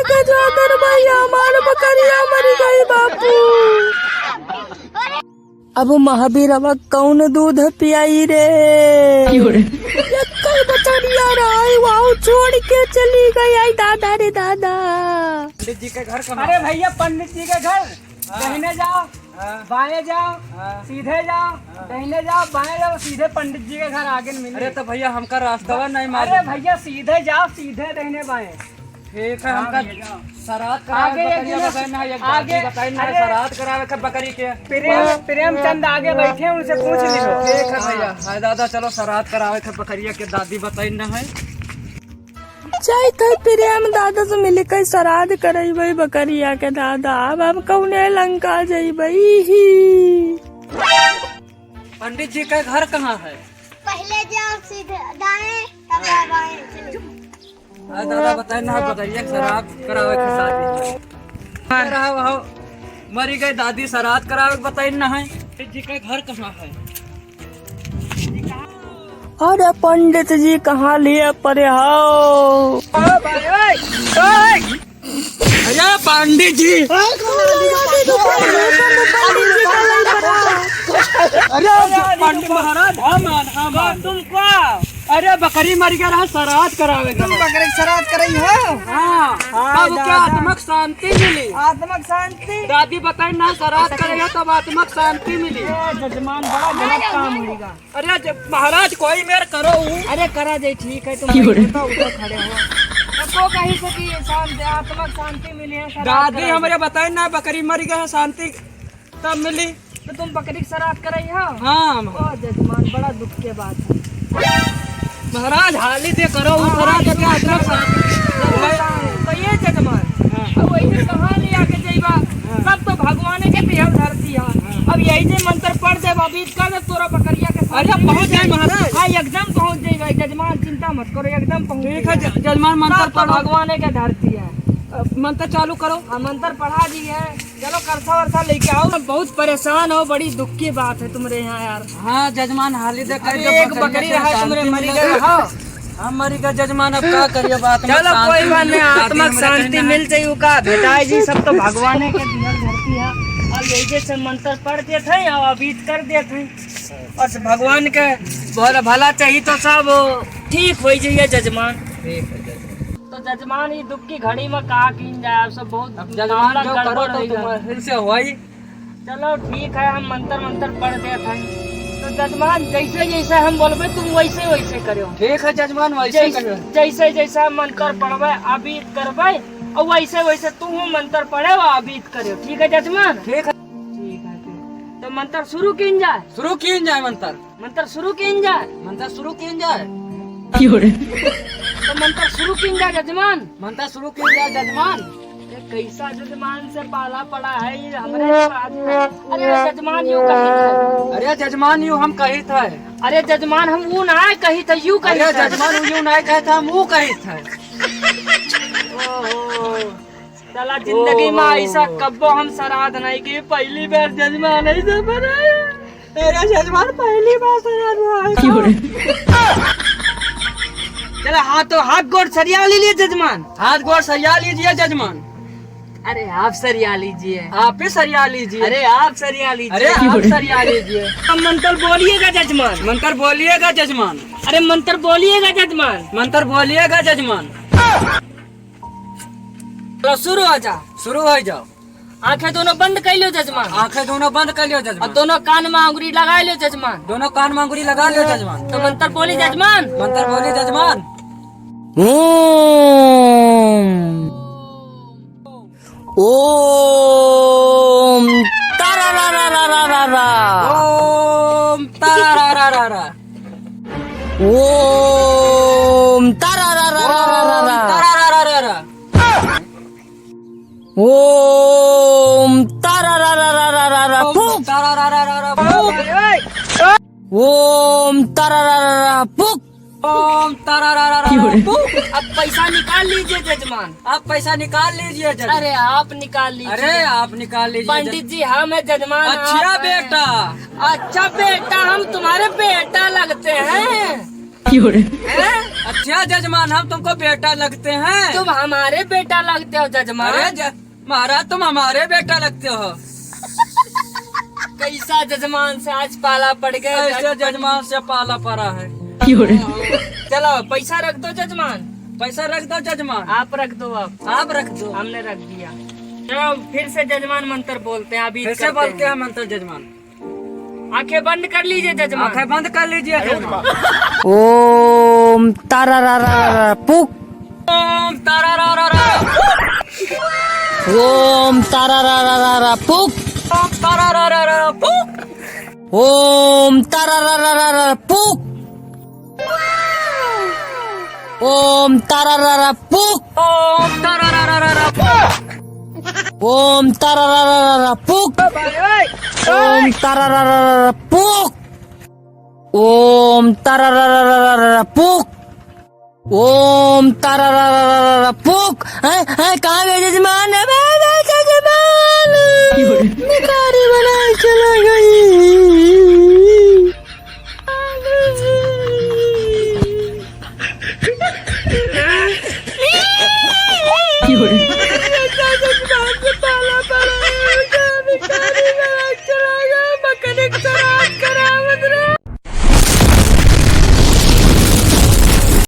गजानन भैया हमारे बकरिया मर गई बापू। अब महावीर अब कौन दूध पियाई रे, कई बचनिया रही वहाँ छोड़ के चली गई। आई दादा रे दादा। पंडित जी के घर कहाँ? अरे भैया पंडित जी के घर दाहिने जाओ बाएं जाओ सीधे जाओ दाहिने जाओ बाएं जाओ सीधे पंडित जी के घर आगे मिले। अरे तो भैया हमका रास्ता नहीं मालूम। अरे भैया सीधे जाओ सीधे दाहिने बाएं। ठीक है हमका श्राद्ध करावे के बकरी के प्रेमचंद आगे बैठे उनसे पूछ लीजिए। ठीक है भैया। हाय दादा चलो श्राद्ध करावे के बकरिया के दादी बताई न है चाहे थे प्रेम दादा से मिल कर श्राद्ध करई बकरिया के दादा। अब हम कौने लंका जइबई। पंडित जी का घर कहाँ है? पहले जाओ सीधे दाएं तब बाएं। दादा बताए ना बकरिया श्राद्ध करावे के शादी रहा मरी गई दादी श्राद्ध करावे बताई न है। पंडित जी का घर कहाँ है? अरे पंडित जी कहाँ लिए परे हो? अरे पंडित जी अरे पंडित महाराज हम तुमको अरे बकरी मर गया रहा श्राद्ध करावे। तुम बकरी श्राद्ध करई हो? हाँ तब क्या आत्मक शांति मिली। आत्मक शांति दादी बताई ना श्राद्ध करेगा तब आत्मक शांति मिली। जजमान बड़ा गलत काम होगा। अरे महाराज कोई मेर करो। अरे करा दे ठीक है तुम खड़े हो तो कहीं से कि शांति आत्मक शांति मिली है। दादी हमारे बताई ना बकरी मर गया है शांति तब मिली। तो तुम बकरी श्राद्ध करई हो? हाँ जजमान बड़ा दुख के बात है। महाराज हाली दे करो तो ये जजमान अब वैसे कहाँ ले आके जाइबा? सब तो भगवान के दिहल धरती है। अब यही जे मंत्र पढ़ दे बीच कर दे तोरा बकरिया के। अरे पहुँच जाए महाराज। हाँ एकदम पहुँच जाइबा जजमान चिंता मत करो एकदम पहुँच। ठीक है जजमान मंत्र तो भगवान के धरती है। मंत्र चालू करो। हाँ मंत्र पढ़ा दी है। चलो करसा वर्षा लेके आओ। बहुत परेशान हो बड़ी दुख की बात है तुम्हारे यहाँ यार। हाँ जजमान हाली दे एक बकरी रहा तुम्हारे मरी गए। हम मरी गए जजमान अब क्या करिए बात। चलो कोई बात नहीं आत्मक शांति मिल जाये का बेटा जी। सब तो भगवान के दिहल धरती है। अब यही जैसे मंत्र पढ़ देते हैं और अभी कर देते हैं और भगवान के भला चाहिए तो सब ठीक हो जाइए जजमान। तो जजमान ये दुख की घड़ी में कहा कीन जाए सब बहुत जजमान जो करो तो फिर से हुआ ही। चलो ठीक है हम मंत्र पढ़ देते हैं। तो जजमान जैसे जैसे हम बोलबे तुम वैसे वैसे करो। ठीक है जजमान वैसे करो। जैसे जैसे हम मंत्र पढ़बे अबीत करबे और वैसे वैसे तुम मंत्र पढ़े और अबीत करो। ठीक है जजमान? ठीक है तो मंत्र शुरू कीन जाए। शुरू कीन जाए मंत्र शुरू कीन जाए। मंत्र शुरू कीन जाए। तो मंत्र शुरू कीन जाए जजमान। मंत्र शुरू कीन जाए जजमान। कैसा जजमान से पाला पड़ा है ये हमारे। अरे जजमान यूँ कही था। अरे जजमान यूँ हम कही था। अरे जजमान हम वो ना कही था यूँ कही था। जजमान यूँ नहीं कहे था हम वो कही था। चला जिंदगी में ऐसा कब्बो हम श्राद्ध नहीं की। पहली बार जजमान ऐसा बनाया। अरे जजमान पहली बार श्राद्ध। चला हाथ गोड़ सरिया लीजिए जजमान। हाथ गोड़ सरिया लीजिए जजमान। अरे आप सरिया लीजिए। आप ही सरिया लीजिए। अरे आप सरिया लीजिए। अरे आप सरिया लीजिए। अब मंत्र बोलिएगा जजमान। मंत्र बोलिएगा जजमान। अरे मंत्र बोलिएगा जजमान। मंत्र बोलिएगा जजमान। तो शुरू हो जाओ। शुरू हो जाओ। आंखें दोनों बंद कर लो जजमान। आंखें दोनों बंद कर लियो और जजमान। दोनों कान में अंगुरी लगा लो जजमान। दोनों कान में अंगुरी लगा लियो जजमान। तो मंत्र बोली जजमान। मंत्र बोली जजमान। ओम तारारारारारा। ओम तारारारारा। ओम तारारारारारा। तारारारारा। ओम तारारारारारा। फूक। तारारारारा। ओम तारारारारा फूक। ओम तारारारारा। अब पैसा निकाल लीजिए जजमान। आप पैसा निकाल लीजिए जजमान। अरे आप निकाल लीजिए। अरे आप निकाल लीजिए पंडित जी हम है जजमान। अच्छा आप हैं। बेटा। अच्छा बेटा हम तुम्हारे बेटा लगते हैं। अच्छा जजमान, हम तुमको बेटा लगते हैं। तुम हमारे बेटा लगते हो जजमान। अरे महाराज, तुम हमारे बेटा लगते हो। कैसा जजमान से आज पाला पड़ गया। ऐसे जजमान से पाला पड़ा है। चलो पैसा रख दो जजमान। पैसा रख दो जजमान। आप रख दो। आप रख दो। हमने रख दिया। चलो फिर से जजमान मंत्र बोलते हैं। अभी कैसे बोलते हैं मंत्र जजमान? आंखें बंद कर लीजिए जजमान। आंखें बंद कर लीजिए जजमान। ओम तारा पुक। ओम तारारारा। ओम तारा पुक। ओम तारारारा पुक। ओम तारा पुक। ओम तारा पुक। ओम तारारारा पुक। ओम तारा पुक। ओम तारा पुक। ओम तारा पुक। ओम तारा पुक। कहाँ गए जजमान?